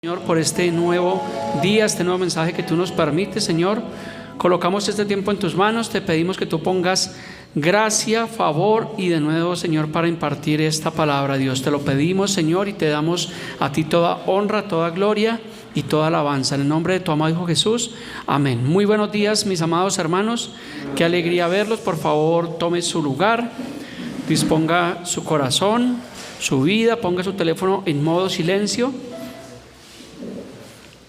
Señor, por este nuevo día, este nuevo mensaje que tú nos permites, Señor. Colocamos este tiempo en tus manos, te pedimos que tú pongas gracia, favor y de nuevo, Señor, para impartir esta palabra. Dios, te lo pedimos, Señor, y te damos a ti toda honra, toda gloria y toda alabanza. En el nombre de tu amado Hijo Jesús, amén. Muy buenos días, mis amados hermanos, qué alegría verlos. Por favor, tome su lugar, disponga su corazón, su vida, ponga su teléfono en modo silencio.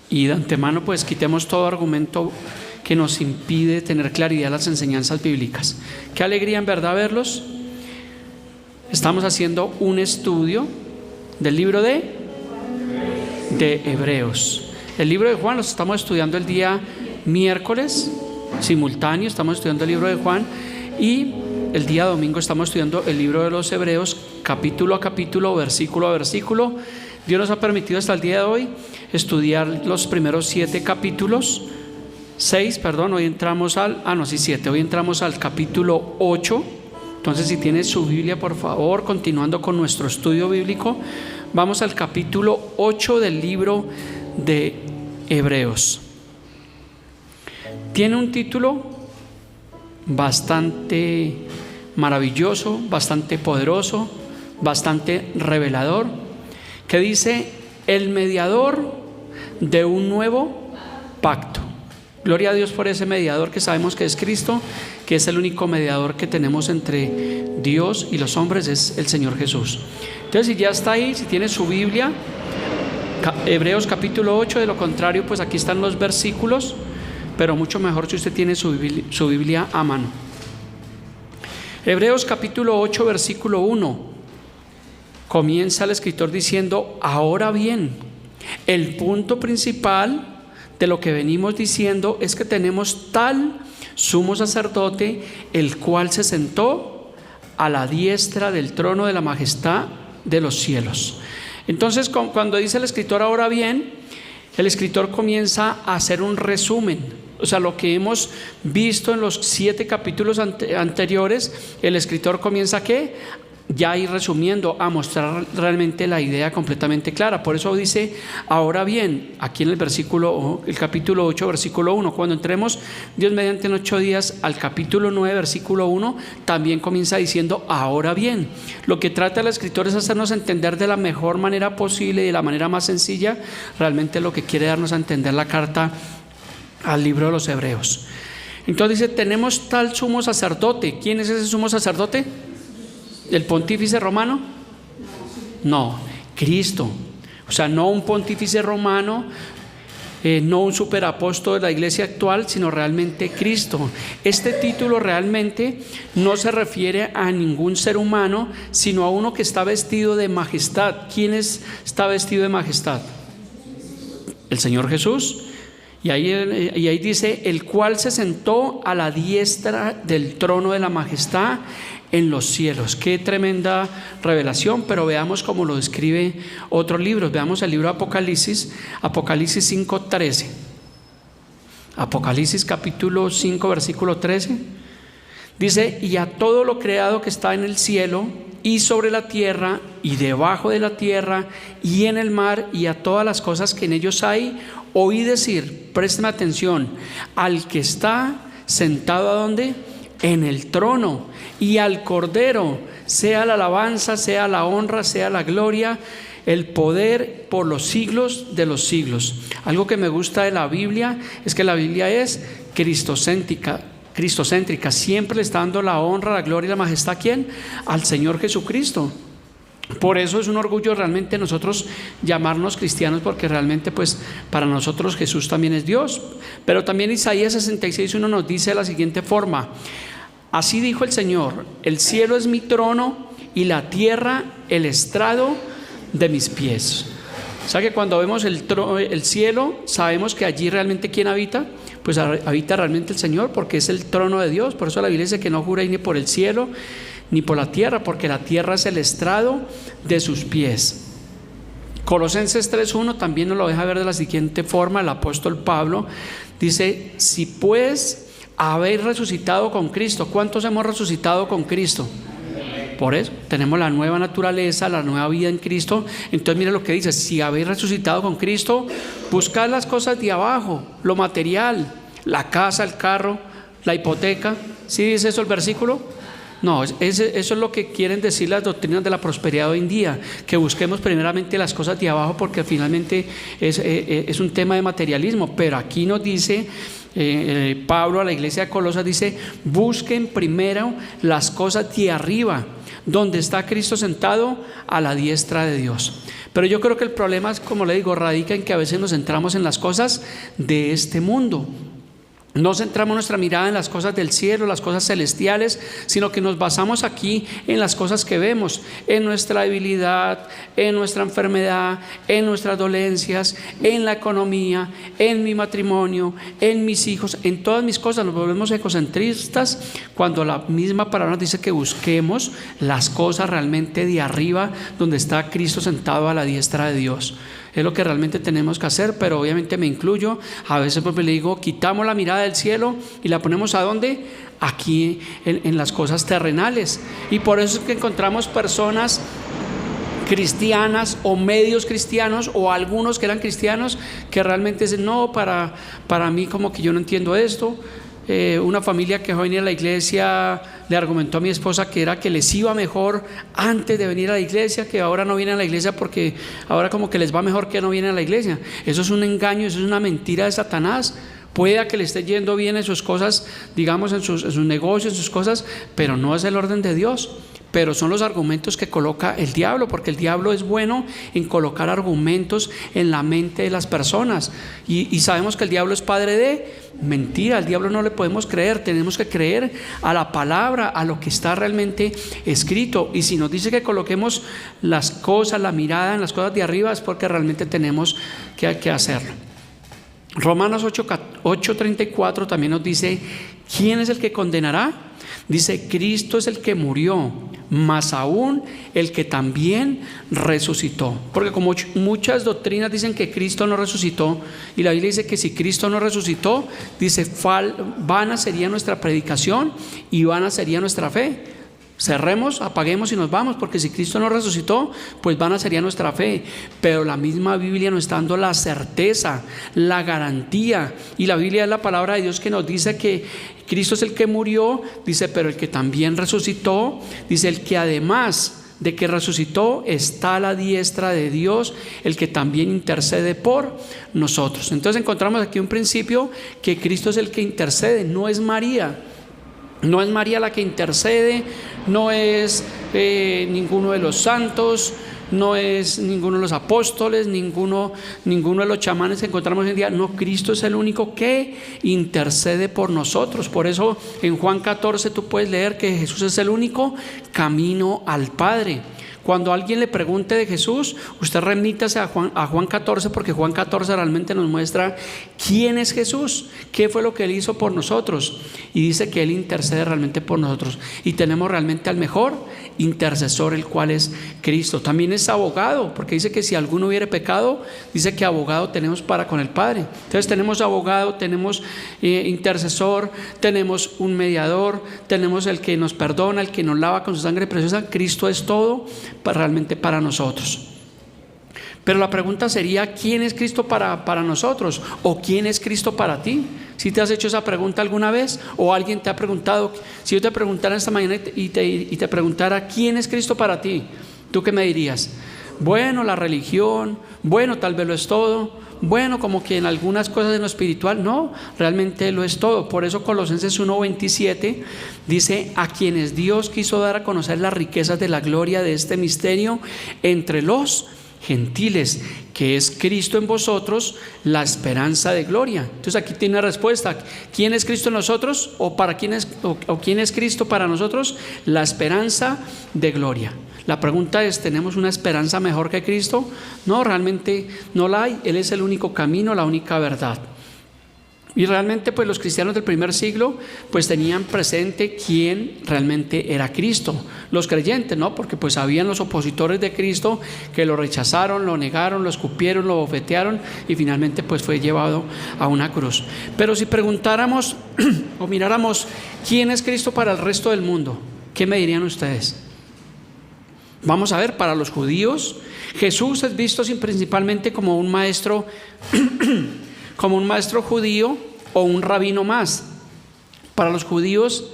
Y de antemano pues quitemos todo argumento que nos impide tener claridad en las enseñanzas bíblicas. Qué alegría en verdad verlos. Estamos haciendo un estudio del libro de Hebreos. El libro de Juan los estamos estudiando el día miércoles, simultáneo, estamos estudiando el libro de Juan, y el día domingo estamos estudiando el libro de los Hebreos, capítulo a capítulo, versículo a versículo. Dios nos ha permitido hasta el día de hoy estudiar los primeros 7 capítulos, 6, perdón, hoy entramos hoy entramos al capítulo 8. Entonces, si tienes su Biblia, por favor, continuando con nuestro estudio bíblico, vamos al capítulo 8 del libro de Hebreos. Tiene un título bastante maravilloso, bastante poderoso, bastante revelador, que dice: el mediador de un nuevo pacto. Gloria a Dios por ese mediador que sabemos que es Cristo, que es el único mediador que tenemos entre Dios y los hombres, es el Señor Jesús. Entonces, si ya está ahí, si tiene su Biblia, Hebreos capítulo 8, de lo contrario pues aquí están los versículos, pero mucho mejor si usted tiene su Biblia a mano. Hebreos capítulo 8, versículo 1. Comienza el escritor diciendo: ahora bien, el punto principal de lo que venimos diciendo es que tenemos tal sumo sacerdote, el cual se sentó a la diestra del trono de la majestad de los cielos. Entonces, cuando dice el escritor ahora bien, el escritor comienza a hacer un resumen. O sea, lo que hemos visto en los 7 capítulos anteriores, el escritor comienza ya a ir resumiendo, a mostrar realmente la idea completamente clara. Por eso dice: ahora bien, aquí en el capítulo 8, versículo 1. Cuando entremos, Dios mediante, en 8 días, al capítulo 9, versículo 1, también comienza diciendo: ahora bien. Lo que trata el escritor es hacernos entender de la mejor manera posible y de la manera más sencilla realmente lo que quiere darnos a entender la carta al libro de los Hebreos. Entonces dice: tenemos tal sumo sacerdote. ¿Quién es ese sumo sacerdote? ¿El pontífice romano? No, Cristo. O sea, no un pontífice romano, no un superapóstol de la iglesia actual, sino realmente Cristo. Este título realmente no se refiere a ningún ser humano, sino a uno que está vestido de majestad. ¿Quién está vestido de majestad? El Señor Jesús. Y ahí dice: el cual se sentó a la diestra del trono de la majestad en los cielos. Qué tremenda revelación. Pero veamos cómo lo describe otros libros. Veamos el libro de Apocalipsis, Apocalipsis 5:13. Apocalipsis capítulo 5, versículo 13. Dice: y a todo lo creado que está en el cielo y sobre la tierra y debajo de la tierra y en el mar, y a todas las cosas que en ellos hay, oí decir, présteme atención, al que está sentado ¿a dónde? En el trono, y al Cordero, sea la alabanza, sea la honra, sea la gloria, el poder por los siglos de los siglos. Algo que me gusta de la Biblia es que la Biblia es cristocéntrica, siempre le está dando la honra, la gloria y la majestad. ¿A quién? Al Señor Jesucristo. Por eso es un orgullo realmente nosotros llamarnos cristianos, porque realmente pues para nosotros Jesús también es Dios. Pero también Isaías 66:1 nos dice de la siguiente forma: así dijo el Señor, el cielo es mi trono y la tierra el estrado de mis pies. O sea que cuando vemos el cielo, sabemos que allí realmente ¿quién habita? Pues habita realmente el Señor, porque es el trono de Dios. Por eso la Biblia dice que no juréis ni por el cielo ni por la tierra, porque la tierra es el estrado de sus pies. Colosenses 3:1 también nos lo deja ver de la siguiente forma. El apóstol Pablo dice: si pues habéis resucitado con Cristo. ¿Cuántos hemos resucitado con Cristo? Por eso tenemos la nueva naturaleza, la nueva vida en Cristo. Entonces mira lo que dice: si habéis resucitado con Cristo, buscad las cosas de abajo, lo material, la casa, el carro, la hipoteca. ¿Sí dice eso el versículo? No, eso es lo que quieren decir las doctrinas de la prosperidad hoy en día, que busquemos primeramente las cosas de abajo, porque finalmente es un tema de materialismo. Pero aquí nos dice Pablo a la iglesia de Colosas, dice: busquen primero las cosas de arriba, donde está Cristo sentado a la diestra de Dios. Pero yo creo que el problema, como le digo, radica en que a veces nos centramos en las cosas de este mundo. No centramos nuestra mirada en las cosas del cielo, las cosas celestiales, sino que nos basamos aquí en las cosas que vemos, en nuestra debilidad, en nuestra enfermedad, en nuestras dolencias, en la economía, en mi matrimonio, en mis hijos, en todas mis cosas. Nos volvemos egocentristas cuando la misma palabra nos dice que busquemos las cosas realmente de arriba, donde está Cristo sentado a la diestra de Dios. Es lo que realmente tenemos que hacer, pero obviamente me incluyo. A veces pues le digo, quitamos la mirada del cielo y la ponemos ¿a dónde? Aquí en las cosas terrenales. Y por eso es que encontramos personas cristianas o medios cristianos, o algunos que eran cristianos, que realmente dicen: no, para mí como que yo no entiendo esto. Una familia que venía a la iglesia le argumentó a mi esposa que era que les iba mejor antes de venir a la iglesia, que ahora no vienen a la iglesia porque ahora como que les va mejor que no vienen a la iglesia. Eso es un engaño, eso es una mentira de Satanás. Puede que le esté yendo bien en sus cosas, digamos en sus negocios, en sus cosas, pero no es el orden de Dios. Pero son los argumentos que coloca el diablo, porque el diablo es bueno en colocar argumentos en la mente de las personas. Y sabemos que el diablo es padre de mentira. Al diablo no le podemos creer, tenemos que creer a la palabra, a lo que está realmente escrito. Y si nos dice que coloquemos las cosas, la mirada en las cosas de arriba, es porque realmente tenemos que hacerlo. Romanos 8:34 también nos dice: ¿quién es el que condenará? Dice: Cristo es el que murió, más aún el que también resucitó. Porque como muchas doctrinas dicen que Cristo no resucitó, y la Biblia dice que si Cristo no resucitó, dice, vana sería nuestra predicación y vana sería nuestra fe. Cerremos, apaguemos y nos vamos, porque si Cristo no resucitó, pues vana sería nuestra fe. Pero la misma Biblia nos está dando la certeza, la garantía, y la Biblia es la palabra de Dios que nos dice que Cristo es el que murió, dice, pero el que también resucitó, dice, el que además de que resucitó está a la diestra de Dios, el que también intercede por nosotros. Entonces encontramos aquí un principio, que Cristo es el que intercede, no es María. No es María la que intercede, no es ninguno de los santos, no es ninguno de los apóstoles, ninguno de los chamanes que encontramos hoy en día. No, Cristo es el único que intercede por nosotros. Por eso en Juan 14 tú puedes leer que Jesús es el único camino al Padre. Cuando alguien le pregunte de Jesús, usted remítase a Juan 14, porque Juan 14 realmente nos muestra quién es Jesús, qué fue lo que Él hizo por nosotros, y dice que Él intercede realmente por nosotros, y tenemos realmente al mejor intercesor, el cual es Cristo. También es abogado, porque dice que si alguno hubiere pecado, dice que abogado tenemos para con el Padre. Entonces tenemos abogado, tenemos intercesor, tenemos un mediador, tenemos el que nos perdona, el que nos lava con su sangre preciosa. Cristo es todo realmente para nosotros. Pero la pregunta sería: ¿quién es Cristo para nosotros? ¿O quién es Cristo para ti? ¿Si te has hecho esa pregunta alguna vez? ¿O alguien te ha preguntado? Si yo te preguntara esta mañana y te preguntara ¿quién es Cristo para ti? ¿Tú qué me dirías? Bueno, la religión, bueno, tal vez lo es todo, bueno, como que en algunas cosas en lo espiritual. No, realmente lo es todo. Por eso Colosenses 1:27 dice: a quienes Dios quiso dar a conocer las riquezas de la gloria de este misterio entre los gentiles, que es Cristo en vosotros, la esperanza de gloria. Entonces aquí tiene una respuesta: ¿quién es Cristo en nosotros? ¿O para quién es, o quién es Cristo para nosotros? La esperanza de gloria. La pregunta es: ¿tenemos una esperanza mejor que Cristo? No, realmente no la hay. Él es el único camino, la única verdad. Y realmente pues los cristianos del primer siglo pues tenían presente quién realmente era Cristo. Los creyentes, ¿no? Porque pues habían los opositores de Cristo que lo rechazaron, lo negaron, lo escupieron, lo bofetearon, y finalmente pues fue llevado a una cruz. Pero si preguntáramos o miráramos quién es Cristo para el resto del mundo, ¿qué me dirían ustedes? Vamos a ver, para los judíos, Jesús es visto principalmente como un maestro, como un maestro judío o un rabino más. Para los judíos,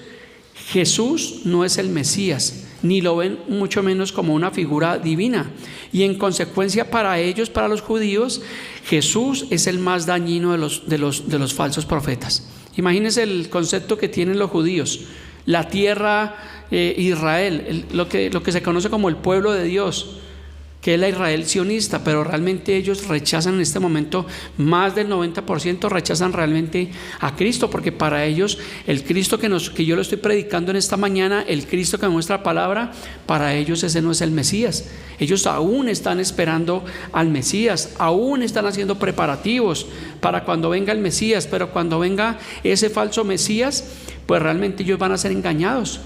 Jesús no es el Mesías, ni lo ven mucho menos como una figura divina. Y en consecuencia para ellos, para los judíos, Jesús es el más dañino de los falsos profetas. Imagínense el concepto que tienen los judíos. La tierra Israel, lo que se conoce como el pueblo de Dios, que es la Israel sionista, pero realmente ellos rechazan en este momento, más del 90% rechazan realmente a Cristo, porque para ellos el Cristo que yo le estoy predicando en esta mañana, el Cristo que muestra palabra, para ellos ese no es el Mesías. Ellos aún están esperando al Mesías, aún están haciendo preparativos para cuando venga el Mesías, pero cuando venga ese falso Mesías, pues realmente ellos van a ser engañados.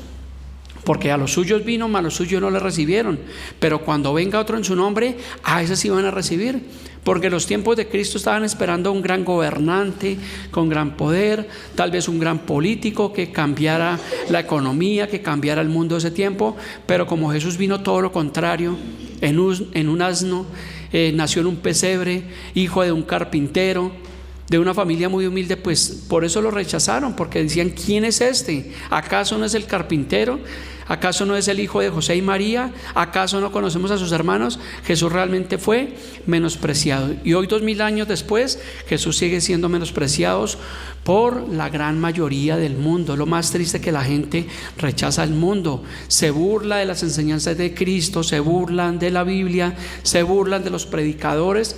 Porque a los suyos vino, mas a los suyos no le recibieron. Pero cuando venga otro en su nombre, a ese sí van a recibir. Porque los tiempos de Cristo estaban esperando un gran gobernante con gran poder, tal vez un gran político que cambiara la economía, que cambiara el mundo de ese tiempo. Pero como Jesús vino todo lo contrario, en un asno, nació en un pesebre, hijo de un carpintero, de una familia muy humilde, pues por eso lo rechazaron, porque decían: ¿quién es este? ¿Acaso no es el carpintero? ¿Acaso no es el hijo de José y María? ¿Acaso no conocemos a sus hermanos? Jesús realmente fue menospreciado, y hoy 2000 años después Jesús sigue siendo menospreciado por la gran mayoría del mundo. Lo más triste es que la gente rechaza el mundo, se burla de las enseñanzas de Cristo, se burlan de la Biblia, se burlan de los predicadores.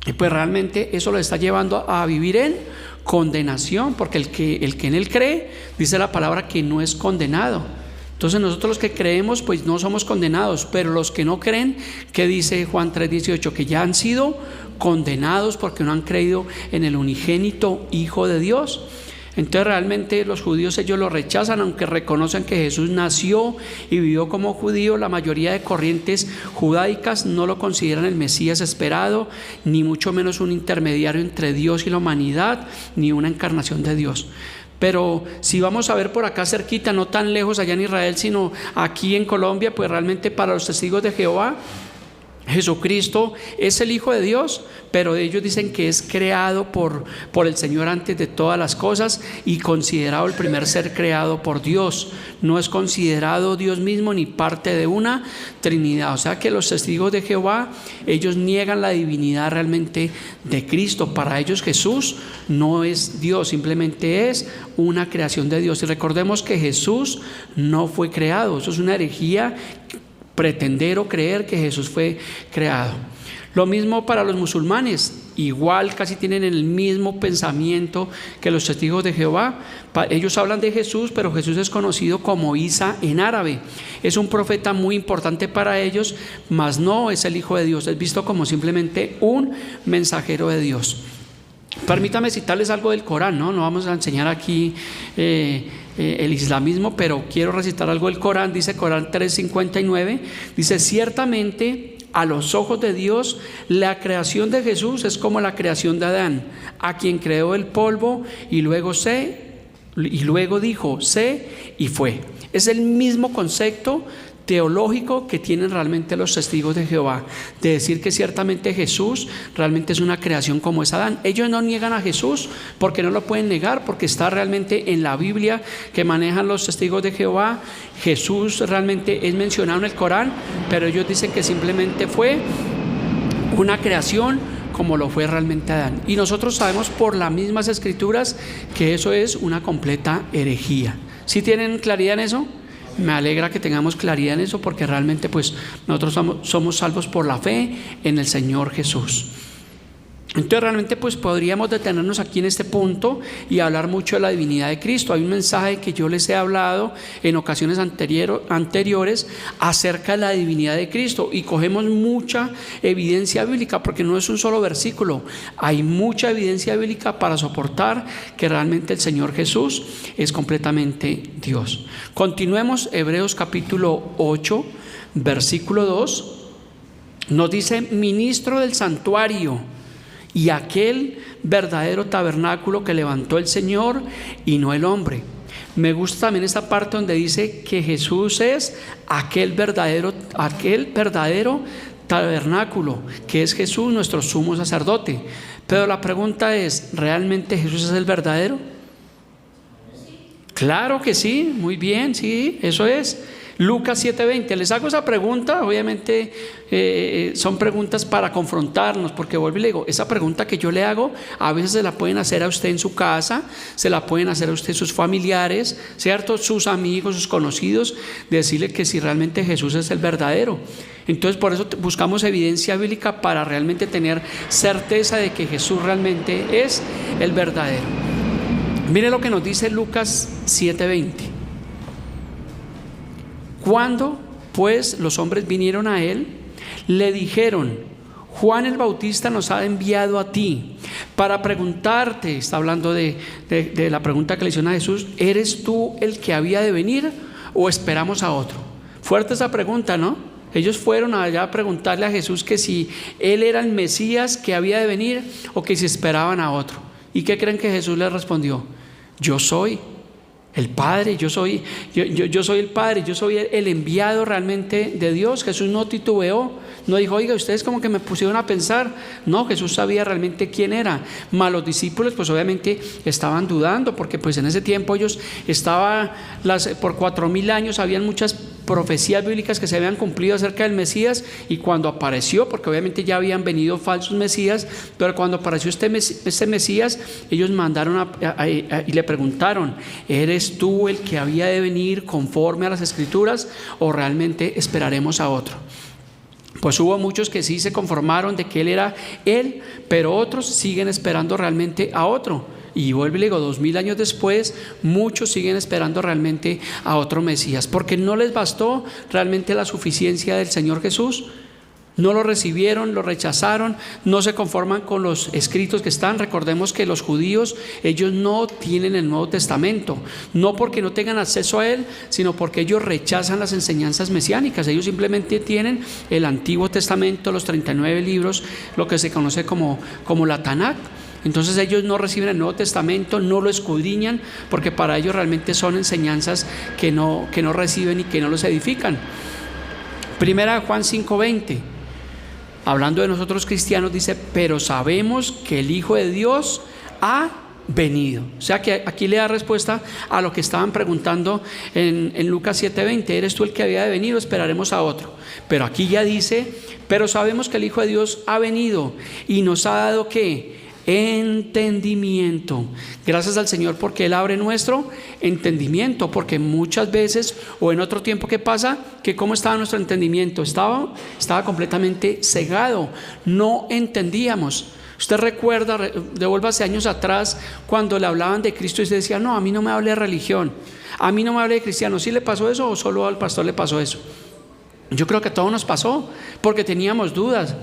Y pues realmente eso lo está llevando a vivir en condenación, porque el que en él cree, dice la palabra, que no es condenado. Entonces nosotros los que creemos pues no somos condenados, pero los que no creen, ¿qué dice Juan 3:18? Que ya han sido condenados porque no han creído en el unigénito Hijo de Dios. Entonces realmente los judíos, ellos lo rechazan, aunque reconocen que Jesús nació y vivió como judío. La mayoría de corrientes judaicas no lo consideran el Mesías esperado, ni mucho menos un intermediario entre Dios y la humanidad, ni una encarnación de Dios. Pero si vamos a ver por acá cerquita, no tan lejos allá en Israel, sino aquí en Colombia, pues realmente para los testigos de Jehová, Jesucristo es el Hijo de Dios, pero ellos dicen que es creado por el Señor antes de todas las cosas y considerado el primer ser creado por Dios. No es considerado Dios mismo ni parte de una Trinidad. O sea que los testigos de Jehová, ellos niegan la divinidad realmente de Cristo. Para ellos Jesús no es Dios, simplemente es una creación de Dios. Y recordemos que Jesús no fue creado. Eso es una herejía, pretender o creer que Jesús fue creado. Lo mismo para los musulmanes, igual casi tienen el mismo pensamiento que los testigos de Jehová. Ellos hablan de Jesús, pero Jesús es conocido como Isa en árabe. Es un profeta muy importante para ellos, mas no es el Hijo de Dios, es visto como simplemente un mensajero de Dios. Permítame citarles algo del Corán, no vamos a enseñar aquí el islamismo, pero quiero recitar algo del Corán. Dice Corán 3:59, dice: ciertamente a los ojos de Dios la creación de Jesús es como la creación de Adán, a quien creó el polvo y luego dijo sé y fue. Es el mismo concepto teológico que tienen realmente los testigos de Jehová, de decir que ciertamente Jesús realmente es una creación como es Adán. Ellos no niegan a Jesús porque no lo pueden negar, porque está realmente en la Biblia que manejan los testigos de Jehová. Jesús realmente es mencionado en el Corán, pero ellos dicen que simplemente fue una creación como lo fue realmente Adán. Y nosotros sabemos por las mismas escrituras que eso es una completa herejía. ¿Sí tienen claridad en eso? Me alegra que tengamos claridad en eso, porque realmente pues nosotros somos salvos por la fe en el Señor Jesús. Entonces realmente pues podríamos detenernos aquí en este punto y hablar mucho de la divinidad de Cristo. Hay un mensaje que yo les he hablado en ocasiones anteriores acerca de la divinidad de Cristo, y cogemos mucha evidencia bíblica, porque no es un solo versículo, hay mucha evidencia bíblica para soportar que realmente el Señor Jesús es completamente Dios. Continuemos. Hebreos capítulo 8 versículo 2 nos dice: ministro del santuario y aquel verdadero tabernáculo que levantó el Señor y no el hombre. Me gusta también esta parte donde dice que Jesús es aquel verdadero tabernáculo, que es Jesús nuestro sumo sacerdote. Pero la pregunta es, ¿realmente Jesús es el verdadero? Claro que sí, muy bien, sí, eso es. Lucas 7:20, les hago esa pregunta, obviamente son preguntas para confrontarnos, porque vuelvo y le digo, esa pregunta que yo le hago, a veces se la pueden hacer a usted en su casa, se la pueden hacer a usted sus familiares, ¿cierto? Sus amigos, sus conocidos, decirle que si realmente Jesús es el verdadero. Entonces por eso buscamos evidencia bíblica para realmente tener certeza de que Jesús realmente es el verdadero. Mire lo que nos dice Lucas 7:20. Cuando pues los hombres vinieron a él, le dijeron: Juan el Bautista nos ha enviado a ti para preguntarte, está hablando de la pregunta que le hicieron a Jesús, ¿eres tú el que había de venir o esperamos a otro? Fuerte esa pregunta, ¿no? Ellos fueron allá a preguntarle a Jesús que si él era el Mesías que había de venir o que si esperaban a otro. ¿Y qué creen que Jesús les respondió? Yo soy el Padre, yo soy el Padre, yo soy el enviado realmente de Dios. Jesús no titubeó, no dijo, oiga, ustedes como que me pusieron a pensar. No, Jesús sabía realmente quién era. Mas los discípulos pues obviamente estaban dudando, porque pues en ese tiempo ellos estaban, por 4,000 años habían muchas profecías bíblicas que se habían cumplido acerca del Mesías, y cuando apareció, porque obviamente ya habían venido falsos Mesías, pero cuando apareció este Mesías, ellos mandaron y le preguntaron, ¿eres tú el que había de venir conforme a las Escrituras o realmente esperaremos a otro? Pues hubo muchos que sí se conformaron de que él era él, pero otros siguen esperando realmente a otro. Y vuelvo y le digo, 2,000 años después, muchos siguen esperando realmente a otro Mesías, porque no les bastó realmente la suficiencia del Señor Jesús. No lo recibieron, lo rechazaron, no se conforman con los escritos que están. Recordemos que los judíos, ellos no tienen el Nuevo Testamento, no porque no tengan acceso a él, sino porque ellos rechazan las enseñanzas mesiánicas. Ellos simplemente tienen el Antiguo Testamento, los 39 libros, lo que se conoce como la Tanakh. Entonces ellos no reciben el Nuevo Testamento, no lo escudriñan, porque para ellos realmente son enseñanzas que no reciben y que no los edifican. Primera Juan 5:20, hablando de nosotros cristianos, dice: pero sabemos que el Hijo de Dios ha venido. O sea que aquí le da respuesta a lo que estaban preguntando en Lucas 7:20, ¿eres tú el que había de venir o esperaremos a otro? Pero aquí ya dice: pero sabemos que el Hijo de Dios ha venido y nos ha dado ¿qué? Entendimiento. Gracias al Señor porque Él abre nuestro entendimiento, porque muchas veces o en otro tiempo que pasa, que cómo estaba nuestro entendimiento, estaba completamente cegado, no entendíamos. Usted recuerda, devuélvase años atrás, cuando le hablaban de Cristo y se decía: no, a mí no me hable de religión, a mí no me hable de cristiano. ¿Sí le pasó eso o solo al pastor le pasó eso? Yo creo que a todos nos pasó, porque teníamos dudas,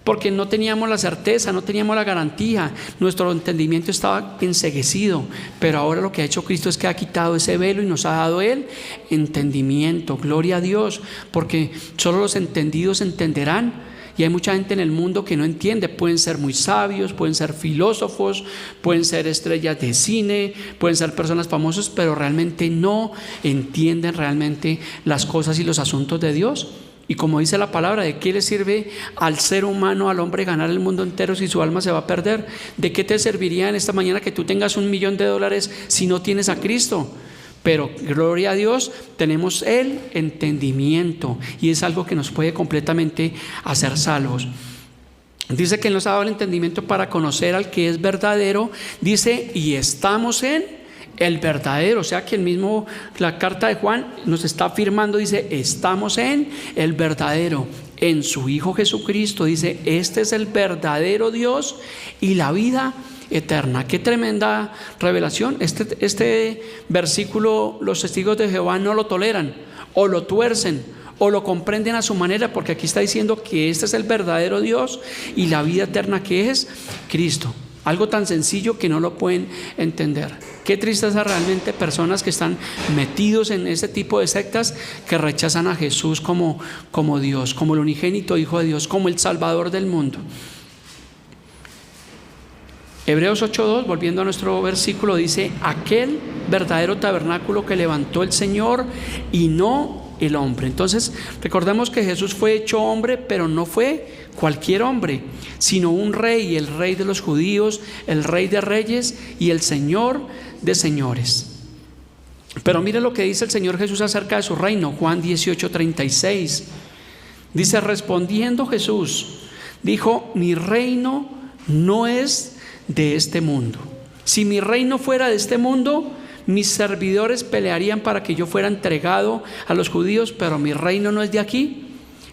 porque no teníamos la certeza, no teníamos la garantía, nuestro entendimiento estaba enceguecido. Pero ahora lo que ha hecho Cristo es que ha quitado ese velo y nos ha dado Él entendimiento. Gloria a Dios, porque solo los entendidos entenderán. Y hay mucha gente en el mundo que no entiende. Pueden ser muy sabios, pueden ser filósofos, pueden ser estrellas de cine, pueden ser personas famosas, pero realmente no entienden realmente las cosas y los asuntos de Dios. Y como dice la palabra, ¿de qué le sirve al ser humano, al hombre, ganar el mundo entero si su alma se va a perder? ¿De qué te serviría en esta mañana que tú tengas $1,000,000 si no tienes a Cristo? Pero gloria a Dios, tenemos el entendimiento, y es algo que nos puede completamente hacer salvos. Dice que Él nos ha dado el entendimiento para conocer al que es verdadero. Dice, y estamos en el verdadero. O sea que la carta de Juan nos está afirmando, dice, estamos en el verdadero, en su Hijo Jesucristo. Dice, este es el verdadero Dios y la vida eterna. Qué tremenda revelación. Este versículo los testigos de Jehová no lo toleran, o lo tuercen, o lo comprenden a su manera, porque aquí está diciendo que este es el verdadero Dios y la vida eterna, que es Cristo. Algo tan sencillo que no lo pueden entender. Qué tristeza realmente personas que están metidos en ese tipo de sectas, que rechazan a Jesús como Dios, como el unigénito Hijo de Dios, como el Salvador del mundo. Hebreos 8:2, volviendo a nuestro versículo, dice: aquel verdadero tabernáculo que levantó el Señor y no el hombre. Entonces recordemos que Jesús fue hecho hombre, pero no fue cualquier hombre, sino un rey, el rey de los judíos, el rey de reyes y el Señor de señores. Pero mire lo que dice el Señor Jesús acerca de su reino. Juan 18:36 dice: respondiendo Jesús dijo: mi reino no es de este mundo. Si mi reino fuera de este mundo, mis servidores pelearían para que yo fuera entregado a los judíos, pero mi reino no es de aquí.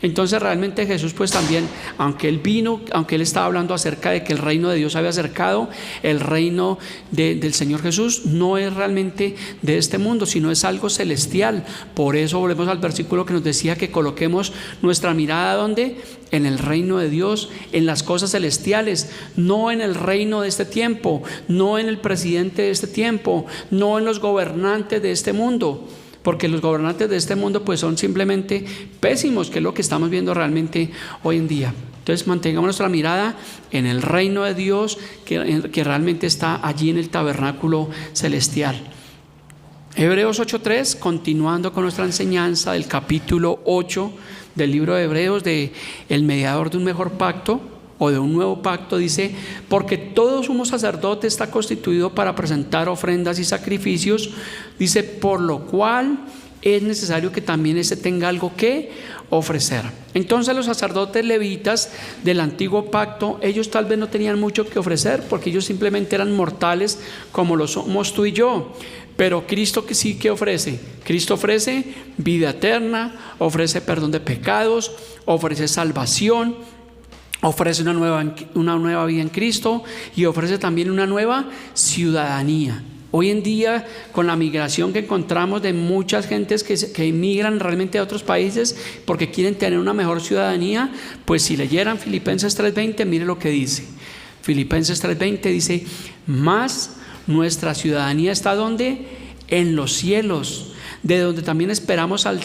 Entonces realmente Jesús pues también, aunque Él vino, aunque Él estaba hablando acerca de que el reino de Dios había acercado, el reino del Señor Jesús no es realmente de este mundo, sino es algo celestial. Por eso volvemos al versículo que nos decía que coloquemos nuestra mirada ¿dónde? En el reino de Dios, en las cosas celestiales, no en el reino de este tiempo, no en el presidente de este tiempo, no en los gobernantes de este mundo. Porque los gobernantes de este mundo pues son simplemente pésimos, que es lo que estamos viendo realmente hoy en día. Entonces mantengamos nuestra mirada en el reino de Dios que realmente está allí en el tabernáculo celestial. Hebreos 8:3, continuando con nuestra enseñanza del capítulo 8 del libro de Hebreos, de el mediador de un mejor pacto o de un nuevo pacto, dice: porque todo sumo sacerdote está constituido para presentar ofrendas y sacrificios, dice, por lo cual es necesario que también éste tenga algo que ofrecer. Entonces los sacerdotes levitas del antiguo pacto, ellos tal vez no tenían mucho que ofrecer, porque ellos simplemente eran mortales como lo somos tú y yo. Pero Cristo que sí que ofrece. Cristo ofrece vida eterna, ofrece perdón de pecados, ofrece salvación, ofrece una nueva vida en Cristo y ofrece también una nueva ciudadanía. Hoy en día, con la migración que encontramos de muchas gentes que emigran realmente a otros países porque quieren tener una mejor ciudadanía, pues si leyeran Filipenses 3:20, mire lo que dice. Filipenses 3:20 dice: mas nuestra ciudadanía está ¿dónde? En los cielos, de donde también esperamos al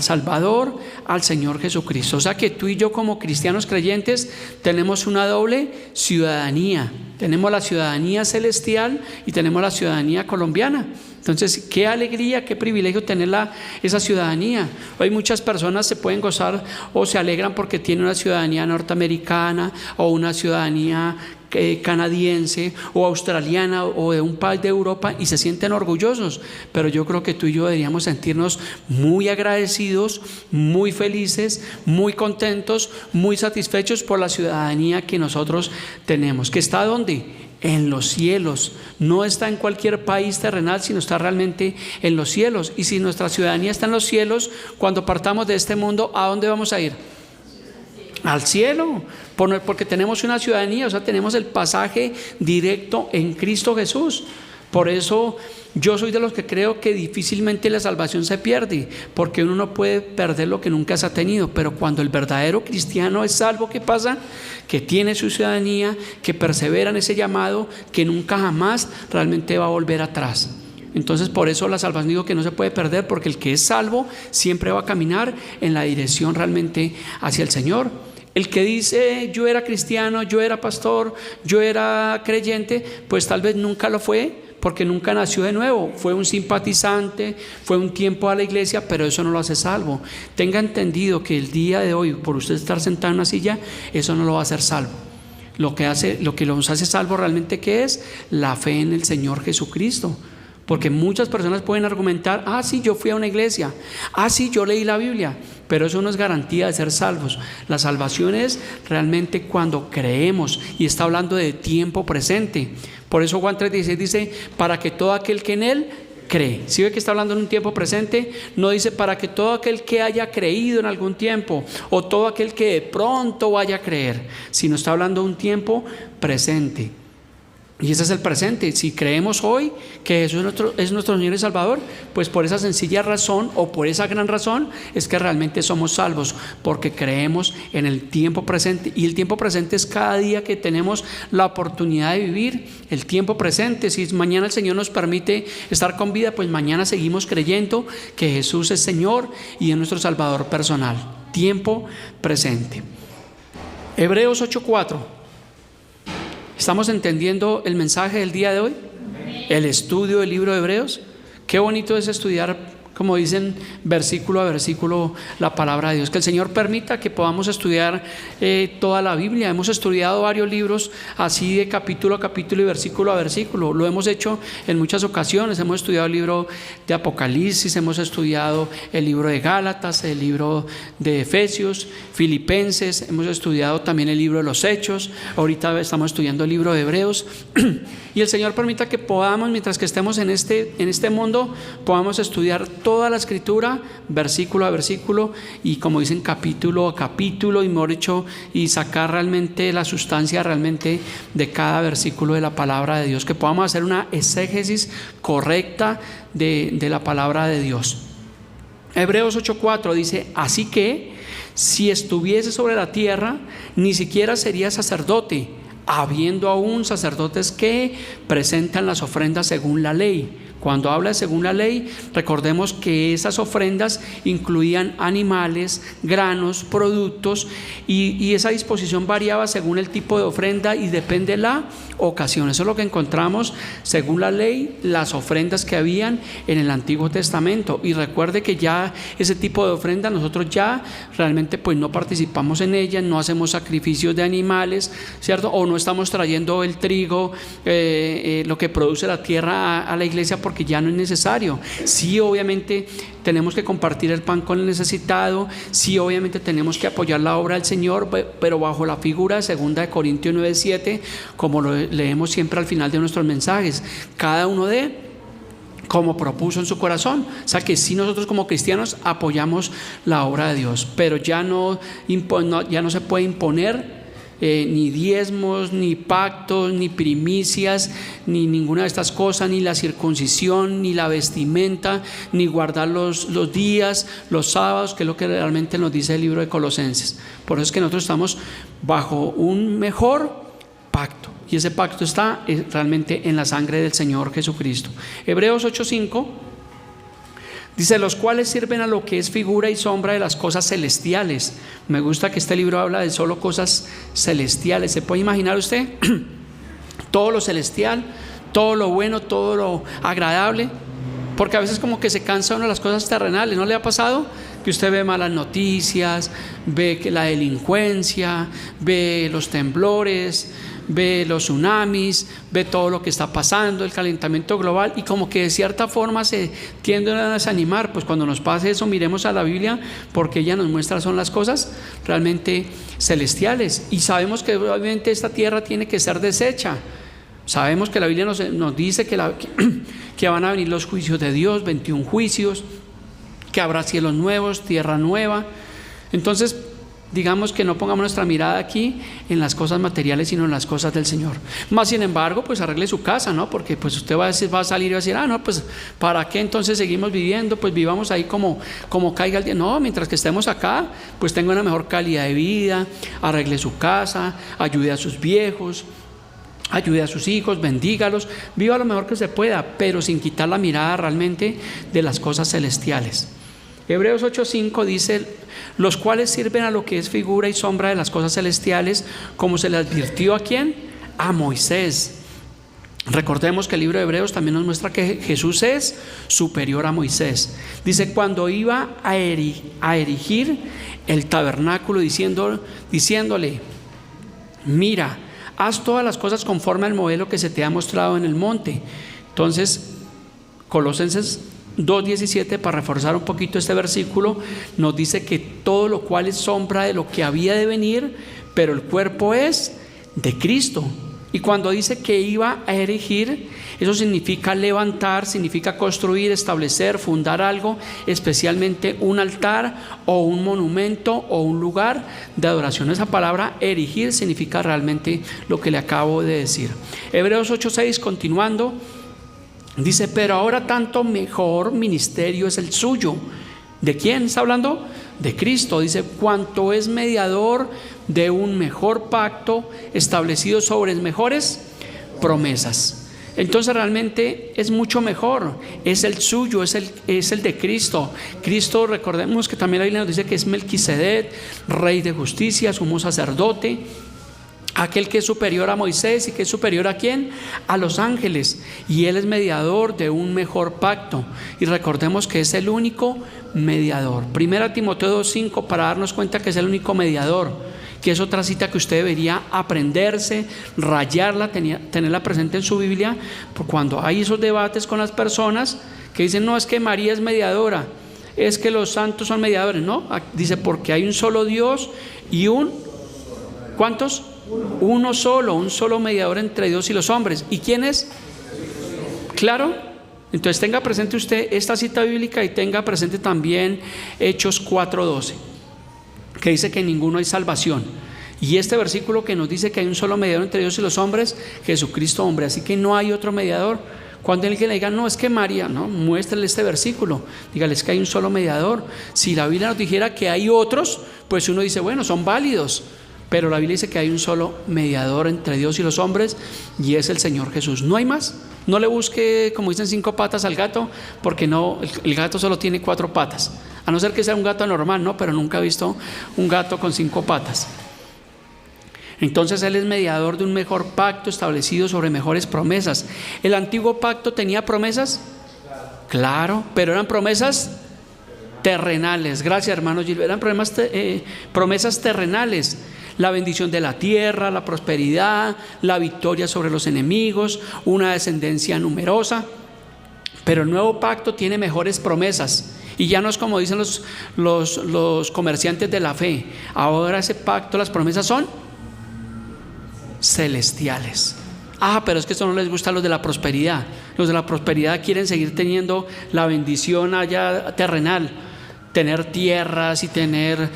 Salvador, al Señor Jesucristo. O sea que tú y yo como cristianos creyentes tenemos una doble ciudadanía. Tenemos la ciudadanía celestial y tenemos la ciudadanía colombiana. Entonces, qué alegría, qué privilegio tener esa ciudadanía. Hoy muchas personas se pueden gozar o se alegran porque tienen una ciudadanía norteamericana o una ciudadanía canadiense o australiana o de un país de Europa y se sienten orgullosos, pero yo creo que tú y yo deberíamos sentirnos muy agradecidos, muy felices, muy contentos, muy satisfechos por la ciudadanía que nosotros tenemos, que está ¿dónde? En los cielos. No está en cualquier país terrenal, sino está realmente en los cielos. Y si nuestra ciudadanía está en los cielos, cuando partamos de este mundo, ¿a dónde vamos a ir? Al cielo, porque tenemos una ciudadanía, o sea, tenemos el pasaje directo en Cristo Jesús. Por eso yo soy de los que creo que difícilmente la salvación se pierde, porque uno no puede perder lo que nunca se ha tenido. Pero cuando el verdadero cristiano es salvo, ¿qué pasa? Que tiene su ciudadanía, que persevera en ese llamado, que nunca jamás realmente va a volver atrás. Entonces por eso la salvación digo que no se puede perder, porque el que es salvo siempre va a caminar en la dirección realmente hacia el Señor. El que dice yo era cristiano, yo era pastor, yo era creyente, pues tal vez nunca lo fue, porque nunca nació de nuevo. Fue un simpatizante, fue un tiempo a la iglesia, pero eso no lo hace salvo. Tenga entendido que el día de hoy, por usted estar sentado en una silla, eso no lo va a hacer salvo. Lo que nos hace salvo realmente, ¿qué es? La fe en el Señor Jesucristo. Porque muchas personas pueden argumentar: ah, sí, yo fui a una iglesia, ah, sí, yo leí la Biblia, pero eso no es garantía de ser salvos. La salvación es realmente cuando creemos, y está hablando de tiempo presente. Por eso Juan 3:16 dice: para que todo aquel que en él cree. Si ve que está hablando en un tiempo presente, no dice para que todo aquel que haya creído en algún tiempo o todo aquel que de pronto vaya a creer, sino está hablando de un tiempo presente. Y ese es el presente. Si creemos hoy que Jesús es nuestro Señor y Salvador, pues por esa sencilla razón o por esa gran razón es que realmente somos salvos, porque creemos en el tiempo presente. Y el tiempo presente es cada día que tenemos la oportunidad de vivir el tiempo presente. Si mañana el Señor nos permite estar con vida, pues mañana seguimos creyendo que Jesús es Señor y es nuestro Salvador personal. Tiempo presente. Hebreos 8:4. ¿Estamos entendiendo el mensaje del día de hoy? El estudio del libro de Hebreos. Qué bonito es estudiar, como dicen, versículo a versículo la palabra de Dios. Que el Señor permita que podamos estudiar toda la Biblia. Hemos estudiado varios libros así de capítulo a capítulo y versículo a versículo. Lo hemos hecho en muchas ocasiones. Hemos estudiado el libro de Apocalipsis, hemos estudiado el libro de Gálatas, el libro de Efesios, Filipenses, hemos estudiado también el libro de los Hechos. Ahorita estamos estudiando el libro de Hebreos. Y el Señor permita que podamos, mientras que estemos en este mundo, podamos estudiar toda la Escritura, versículo a versículo, y como dicen, capítulo a capítulo, y mejor dicho, y sacar realmente la sustancia realmente de cada versículo de la palabra de Dios, que podamos hacer una exégesis correcta de la palabra de Dios. Hebreos 8:4 dice: así que si estuviese sobre la tierra, ni siquiera sería sacerdote, habiendo aún sacerdotes que presentan las ofrendas según la ley. Cuando habla de según la ley, recordemos que esas ofrendas incluían animales, granos, productos, y esa disposición variaba según el tipo de ofrenda y depende de la ocasión. Eso es lo que encontramos según la ley, las ofrendas que habían en el Antiguo Testamento. Y recuerde que ya ese tipo de ofrenda nosotros ya realmente pues no participamos en ella, no hacemos sacrificios de animales, ¿cierto? O no estamos trayendo el trigo, lo que produce la tierra a la iglesia, porque ya no es necesario. Sí, obviamente tenemos que compartir el pan con el necesitado, sí, obviamente tenemos que apoyar la obra del Señor, pero bajo la figura de 2 Corintios 9:7, como lo leemos siempre al final de nuestros mensajes, cada uno como propuso en su corazón. O sea que sí, nosotros como cristianos apoyamos la obra de Dios, pero ya no se puede imponer ni diezmos, ni pactos, ni primicias, ni ninguna de estas cosas, ni la circuncisión, ni la vestimenta, ni guardar los días, los sábados, que es lo que realmente nos dice el libro de Colosenses. Por eso es que nosotros estamos bajo un mejor pacto, y ese pacto está realmente en la sangre del Señor Jesucristo. Hebreos 8:5 dice: los cuales sirven a lo que es figura y sombra de las cosas celestiales. Me gusta que este libro habla de solo cosas celestiales. ¿Se puede imaginar usted todo lo celestial, todo lo bueno, todo lo agradable? Porque a veces como que se cansa uno de las cosas terrenales. ¿No le ha pasado que usted ve malas noticias, ve que la delincuencia, ve los temblores, ve los tsunamis, ve todo lo que está pasando, el calentamiento global, y como que de cierta forma se tienden a desanimar? Pues cuando nos pase eso, miremos a la Biblia, porque ella nos muestra son las cosas realmente celestiales, y sabemos que obviamente esta tierra tiene que ser deshecha. Sabemos que la Biblia nos dice que van a venir los juicios de Dios, 21 juicios, que habrá cielos nuevos, tierra nueva. Entonces, digamos que no pongamos nuestra mirada aquí en las cosas materiales, sino en las cosas del Señor. Más sin embargo, pues arregle su casa, ¿no? Porque pues usted va a salir y va a decir: no, pues ¿para qué entonces seguimos viviendo? Pues vivamos ahí como caiga el día. No, mientras que estemos acá, pues tenga una mejor calidad de vida, arregle su casa, ayude a sus viejos, ayude a sus hijos, bendígalos, viva lo mejor que se pueda, pero sin quitar la mirada realmente de las cosas celestiales. Hebreos 8:5 dice: los cuales sirven a lo que es figura y sombra de las cosas celestiales, como se le advirtió ¿a quién? A Moisés. Recordemos que el libro de Hebreos también nos muestra que Jesús es superior a Moisés. Dice: cuando iba a erigir el tabernáculo, diciéndole: mira, haz todas las cosas conforme al modelo que se te ha mostrado en el monte. Entonces, Colosenses 2:17, para reforzar un poquito este versículo, nos dice que todo lo cual es sombra de lo que había de venir, pero el cuerpo es de Cristo. Y cuando dice que iba a erigir, eso significa levantar, significa construir, establecer, fundar algo, especialmente un altar o un monumento o un lugar de adoración. Esa palabra erigir significa realmente lo que le acabo de decir. Hebreos 8:6, continuando, dice: pero ahora tanto mejor ministerio es el suyo. ¿De quién está hablando? De Cristo. Dice: cuanto es mediador de un mejor pacto establecido sobre mejores promesas. Entonces realmente es mucho mejor, es el suyo, es el de Cristo. Cristo, recordemos que también la Biblia nos dice que es Melquisedec, rey de justicia, sumo sacerdote. aquel que es superior a Moisés y que es superior ¿a quién? A los ángeles, y Él es mediador de un mejor pacto, y recordemos que es el único mediador. Primera Timoteo 2:5, para darnos cuenta que es el único mediador, que es otra cita que usted debería aprenderse, rayarla, tenerla presente en su Biblia, porque cuando hay esos debates con las personas que dicen, no, es que María es mediadora, es que los santos son mediadores, no, dice, porque hay un solo Dios y ¿cuántos? Uno solo, un solo mediador entre Dios y los hombres. ¿Y quién es? ¿Claro? Entonces tenga presente usted esta cita bíblica y tenga presente también Hechos 4:12, que dice que en ninguno hay salvación. Y este versículo que nos dice que hay un solo mediador entre Dios y los hombres, Jesucristo hombre, así que no hay otro mediador. Cuando alguien le diga, no, es que María, no, muéstrele este versículo, dígales que hay un solo mediador. Si la Biblia nos dijera que hay otros, pues uno dice, bueno, son válidos, pero la Biblia dice que hay un solo mediador entre Dios y los hombres, y es el Señor Jesús. No hay más. No le busque, como dicen, 5 patas al gato, porque no, el gato solo tiene 4 patas, a no ser que sea un gato normal, ¿no? Pero nunca he visto un gato con 5 patas. Entonces Él es mediador de un mejor pacto establecido sobre mejores promesas. ¿El antiguo pacto tenía promesas? Claro, pero eran promesas terrenales. Gracias, hermano Gilberto. Eran promesas terrenales. La bendición de la tierra, la prosperidad, la victoria sobre los enemigos, una descendencia numerosa. Pero el nuevo pacto tiene mejores promesas. Y ya no es como dicen los comerciantes de la fe. Ahora ese pacto, las promesas son celestiales. Pero es que eso no les gusta a los de la prosperidad. Los de la prosperidad quieren seguir teniendo la bendición allá terrenal, tener tierras y tener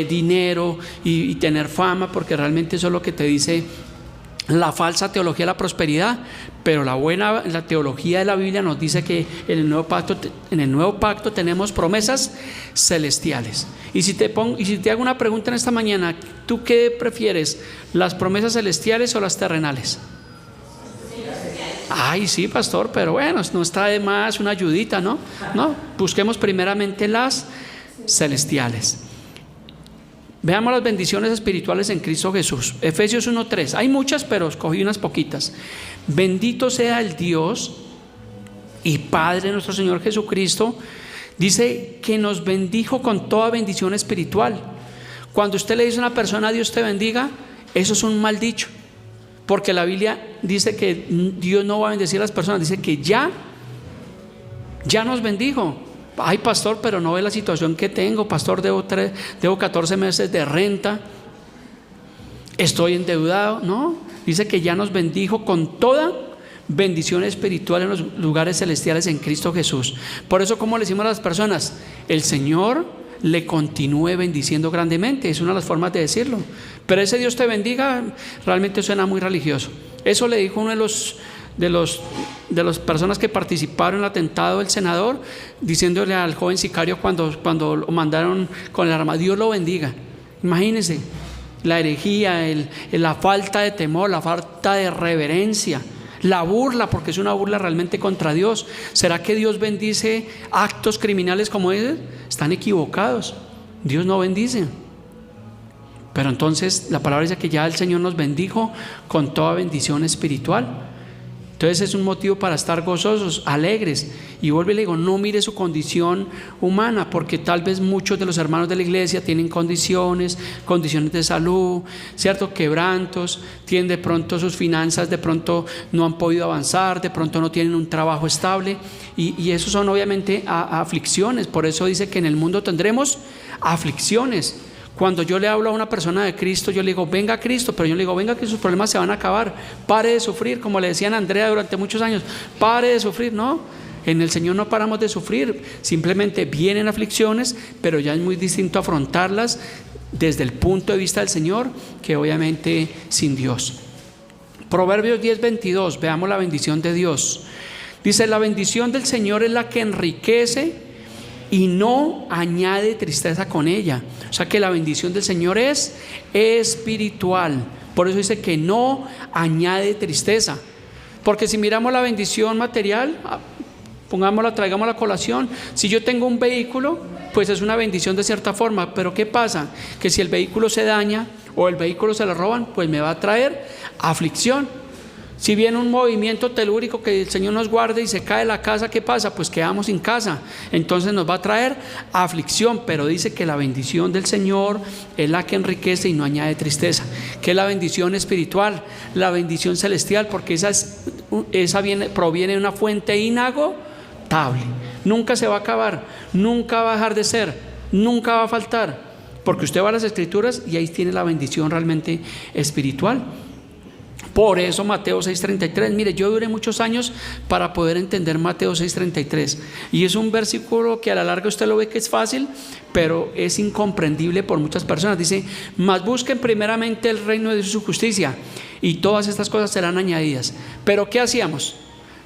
dinero y tener fama, porque realmente eso es lo que te dice la falsa teología de la prosperidad. Pero la teología de la Biblia nos dice que en el nuevo pacto tenemos promesas celestiales. Y si te hago una pregunta en esta mañana, ¿tú qué prefieres? ¿Las promesas celestiales o las terrenales? Ay, sí, pastor, pero bueno, no está de más una ayudita, ¿no? No, busquemos primeramente las celestiales. Veamos las bendiciones espirituales en Cristo Jesús. Efesios 1:3. Hay muchas, pero escogí unas poquitas. Bendito sea el Dios y Padre de nuestro Señor Jesucristo. Dice que nos bendijo con toda bendición espiritual. Cuando usted le dice a una persona, Dios te bendiga, eso es un mal dicho, porque la Biblia dice que Dios no va a bendecir a las personas, dice que ya nos bendijo. Ay, pastor, pero no ve la situación que tengo, pastor, debo 14 meses de renta, estoy endeudado. No, dice que ya nos bendijo con toda bendición espiritual en los lugares celestiales en Cristo Jesús. Por eso, como le decimos a las personas, el Señor le continúe bendiciendo grandemente, es una de las formas de decirlo. Pero ese Dios te bendiga realmente suena muy religioso. Eso le dijo uno de las personas que participaron en el atentado del senador, diciéndole al joven sicario cuando lo mandaron con el arma, Dios lo bendiga. Imagínense la herejía, la falta de temor, la falta de reverencia, la burla, porque es una burla realmente contra Dios. ¿Será que Dios bendice actos criminales como ese? Están equivocados. Dios no bendice. Pero entonces la palabra dice que ya el Señor nos bendijo con toda bendición espiritual. Entonces es un motivo para estar gozosos, alegres. Y vuelvo y le digo, no mire su condición humana, porque tal vez muchos de los hermanos de la iglesia tienen condiciones de salud, ¿cierto? Quebrantos, tienen de pronto sus finanzas, de pronto no han podido avanzar, de pronto no tienen un trabajo estable. Y eso son obviamente aflicciones. Por eso dice que en el mundo tendremos aflicciones. Cuando yo le hablo a una persona de Cristo, yo le digo, venga a Cristo, pero yo le digo, venga que sus problemas se van a acabar, pare de sufrir, como le decían a Andrea durante muchos años, pare de sufrir. No, en el Señor no paramos de sufrir, simplemente vienen aflicciones, pero ya es muy distinto afrontarlas desde el punto de vista del Señor que obviamente sin Dios. Proverbios 10:22, veamos la bendición de Dios. Dice, la bendición del Señor es la que enriquece y no añade tristeza con ella. O sea que la bendición del Señor es espiritual. Por eso dice que no añade tristeza. Porque si miramos la bendición material, traigámosla a colación. Si yo tengo un vehículo, pues es una bendición de cierta forma. Pero ¿qué pasa? Que si el vehículo se daña o el vehículo se lo roban, pues me va a traer aflicción. Si viene un movimiento telúrico, que el Señor nos guarde, y se cae la casa, ¿qué pasa? Pues quedamos sin casa, entonces nos va a traer aflicción. Pero dice que la bendición del Señor es la que enriquece y no añade tristeza, que es la bendición espiritual, la bendición celestial, porque esa proviene de una fuente inagotable, nunca se va a acabar, nunca va a dejar de ser, nunca va a faltar, porque usted va a las Escrituras y ahí tiene la bendición realmente espiritual. Por eso Mateo 6:33, mire, yo duré muchos años para poder entender Mateo 6:33, y es un versículo que a la larga usted lo ve que es fácil, pero es incomprendible por muchas personas. Dice: mas busquen primeramente el reino de Dios y su justicia, y todas estas cosas serán añadidas. Pero ¿qué hacíamos?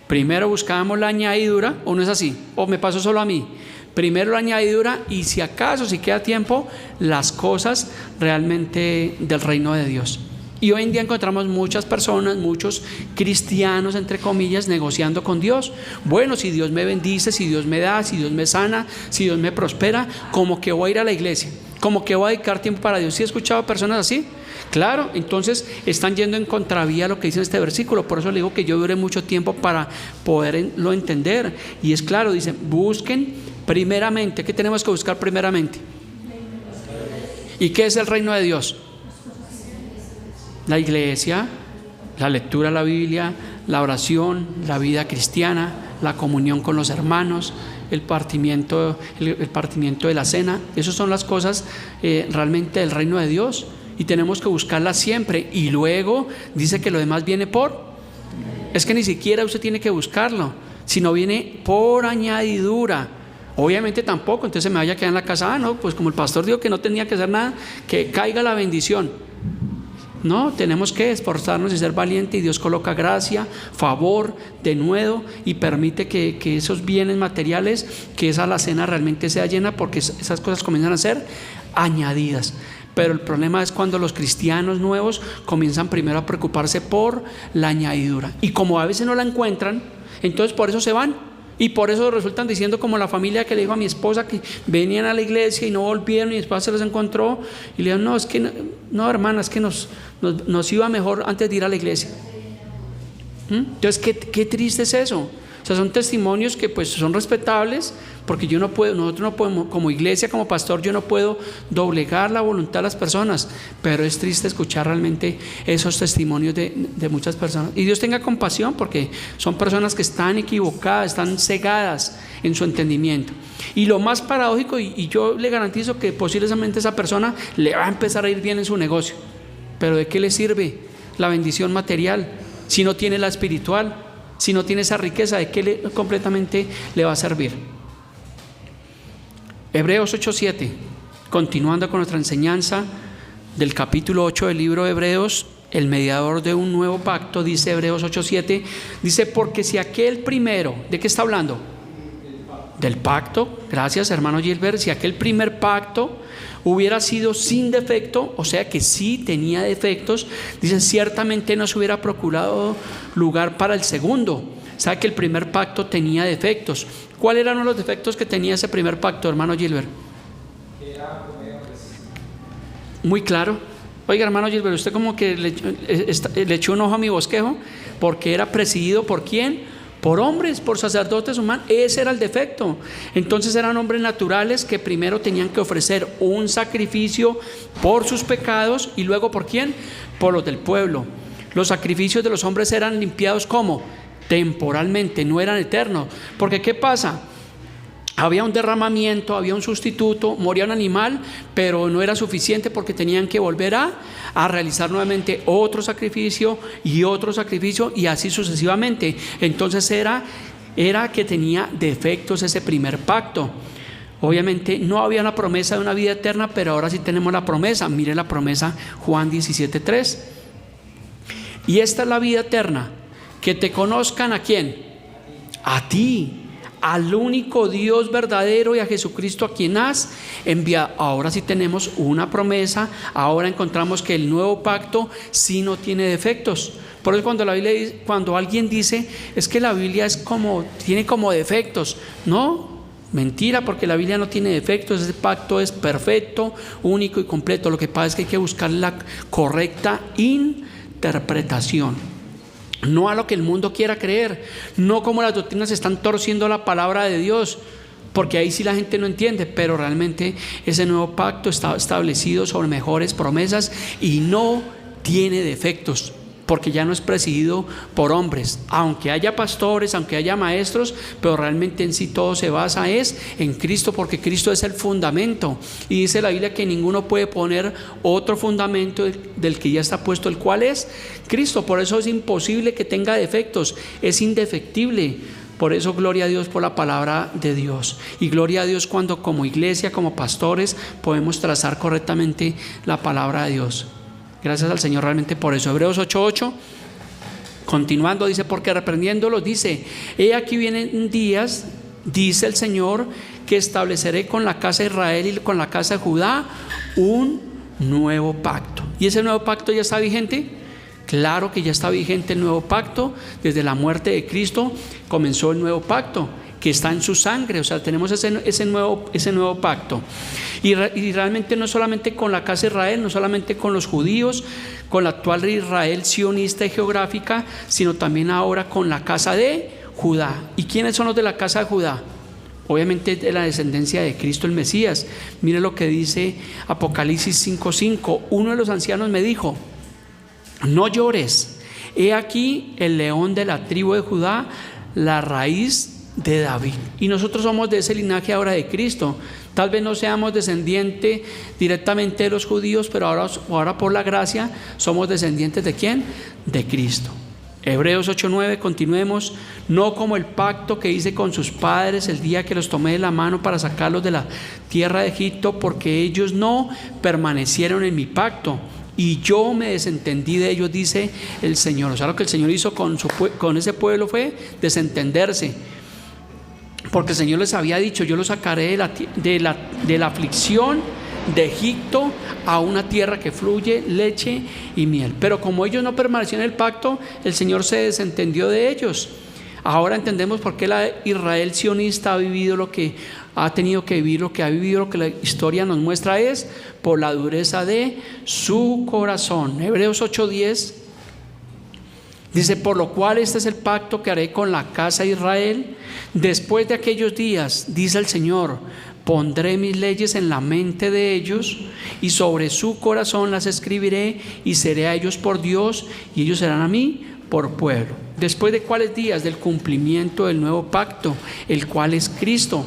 Primero buscábamos la añadidura, ¿o no es así? ¿O me pasó solo a mí? Primero la añadidura, y si acaso, si queda tiempo, las cosas realmente del reino de Dios. Y hoy en día encontramos muchas personas, muchos cristianos, entre comillas, negociando con Dios. Bueno, si Dios me bendice, si Dios me da, si Dios me sana, si Dios me prospera, como que voy a ir a la iglesia, como que voy a dedicar tiempo para Dios. ¿Sí he escuchado personas así? Claro, entonces están yendo en contravía a lo que dice este versículo. Por eso le digo que yo duré mucho tiempo para poderlo entender. Y es claro, dice: busquen primeramente. ¿Qué tenemos que buscar primeramente? ¿Y qué es el reino de Dios? La iglesia, la lectura de la Biblia, la oración, la vida cristiana, la comunión con los hermanos, el partimiento de la cena. Esas son las cosas realmente del reino de Dios, y tenemos que buscarlas siempre. Y luego dice que lo demás viene es que ni siquiera usted tiene que buscarlo, sino viene por añadidura. Obviamente tampoco, entonces me vaya a quedar en la casa, no, pues como el pastor dijo que no tenía que hacer nada, que caiga la bendición. No, tenemos que esforzarnos y ser valientes, y Dios coloca gracia, favor, denuedo, y permite que esos bienes materiales, que esa alacena realmente sea llena, porque esas cosas comienzan a ser añadidas. Pero el problema es cuando los cristianos nuevos comienzan primero a preocuparse por la añadidura, y como a veces no la encuentran, entonces por eso se van. Y por eso resultan diciendo como la familia que le dijo a mi esposa que venían a la iglesia y no volvieron, y después se los encontró y le dijeron: no, es que no, hermana, es que nos iba mejor antes de ir a la iglesia. Entonces, qué triste es eso. O sea, son testimonios que pues son respetables, porque nosotros no podemos, como iglesia, como pastor, yo no puedo doblegar la voluntad de las personas, pero es triste escuchar realmente esos testimonios de muchas personas. Y Dios tenga compasión, porque son personas que están equivocadas, están cegadas en su entendimiento. Y lo más paradójico, y yo le garantizo que posiblemente esa persona le va a empezar a ir bien en su negocio, pero ¿de qué le sirve la bendición material si no tiene la espiritual? Si no tiene esa riqueza, ¿de qué completamente le va a servir? Hebreos 8:7, continuando con nuestra enseñanza del capítulo 8 del libro de Hebreos, el mediador de un nuevo pacto, dice Hebreos 8:7, dice: porque si aquel primero, ¿de qué está hablando? Del pacto, gracias hermano Gilbert. Si aquel primer pacto hubiera sido sin defecto, o sea que sí tenía defectos, dice: ciertamente no se hubiera procurado lugar para el segundo. Sabe que el primer pacto tenía defectos. ¿Cuáles eran los defectos que tenía ese primer pacto, hermano Gilbert? Muy claro. Oiga, hermano Gilbert, usted como que le echó un ojo a mi bosquejo, porque era presidido ¿por quién? Por hombres, por sacerdotes humanos. Ese era el defecto. Entonces eran hombres naturales que primero tenían que ofrecer un sacrificio por sus pecados, y luego ¿por quién? Por los del pueblo. Los sacrificios de los hombres eran limpiados ¿cómo? Temporalmente, no eran eternos. Porque ¿qué pasa? Había un derramamiento, había un sustituto, moría un animal, pero no era suficiente, porque tenían que volver a realizar nuevamente otro sacrificio y otro sacrificio, y así sucesivamente. Entonces era que tenía defectos ese primer pacto. Obviamente no había una promesa de una vida eterna, pero ahora sí tenemos la promesa. Mire la promesa, Juan 17:3. Y esta es la vida eterna, que te conozcan ¿a quién? A ti, al único Dios verdadero, y a Jesucristo a quien has enviado. Ahora sí tenemos una promesa. Ahora encontramos que el nuevo pacto sí no tiene defectos. Por eso cuando alguien dice: es que la Biblia tiene como defectos, no Mentira, porque la Biblia no tiene defectos, ese pacto es perfecto, único y completo. Lo que pasa es que hay que buscar la correcta interpretación, no a lo que el mundo quiera creer, no como las doctrinas están torciendo la palabra de Dios, porque ahí sí la gente no entiende, pero realmente ese nuevo pacto está establecido sobre mejores promesas y no tiene defectos, porque ya no es presidido por hombres, aunque haya pastores, aunque haya maestros, pero realmente en sí todo se basa en Cristo, porque Cristo es el fundamento, y dice la Biblia que ninguno puede poner otro fundamento del que ya está puesto, el cual es Cristo. Por eso es imposible que tenga defectos, es indefectible. Por eso gloria a Dios por la palabra de Dios, y gloria a Dios cuando como iglesia, como pastores, podemos trazar correctamente la palabra de Dios. Gracias al Señor realmente por eso. Hebreos 8:8, continuando, dice: porque reprendiéndolos dice: he aquí vienen días, dice el Señor, que estableceré con la casa de Israel y con la casa de Judá un nuevo pacto. ¿Y ese nuevo pacto ya está vigente? Claro que ya está vigente el nuevo pacto. Desde la muerte de Cristo comenzó el nuevo pacto, que está en su sangre. O sea, tenemos ese nuevo pacto. Y realmente no solamente con la casa de Israel, no solamente con los judíos, con la actual Israel sionista y geográfica, sino también ahora con la casa de Judá. ¿Y quiénes son los de la casa de Judá? Obviamente de la descendencia de Cristo el Mesías. Mire lo que dice Apocalipsis 5:5. Uno de los ancianos me dijo: no llores, he aquí el león de la tribu de Judá, la raíz de David. Y nosotros somos de ese linaje ahora de Cristo. Tal vez no seamos descendientes directamente de los judíos, pero ahora por la gracia somos descendientes ¿de quién? De Cristo. Hebreos 8:9, continuemos. No como el pacto que hice con sus padres el día que los tomé de la mano para sacarlos de la tierra de Egipto, porque ellos no permanecieron en mi pacto y yo me desentendí de ellos, dice el Señor. O sea, lo que el Señor hizo con ese pueblo fue desentenderse, porque el Señor les había dicho: yo los sacaré de la aflicción de Egipto a una tierra que fluye leche y miel. Pero como ellos no permanecieron en el pacto, el Señor se desentendió de ellos. Ahora entendemos por qué la Israel sionista ha vivido lo que ha tenido que vivir, lo que ha vivido, lo que la historia nos muestra es por la dureza de su corazón. Hebreos 8:10 dice: por lo cual este es el pacto que haré con la casa de Israel después de aquellos días, dice el Señor, pondré mis leyes en la mente de ellos y sobre su corazón las escribiré, y seré a ellos por Dios y ellos serán a mí por pueblo. ¿Después de cuáles días? Del cumplimiento del nuevo pacto, el cual es Cristo.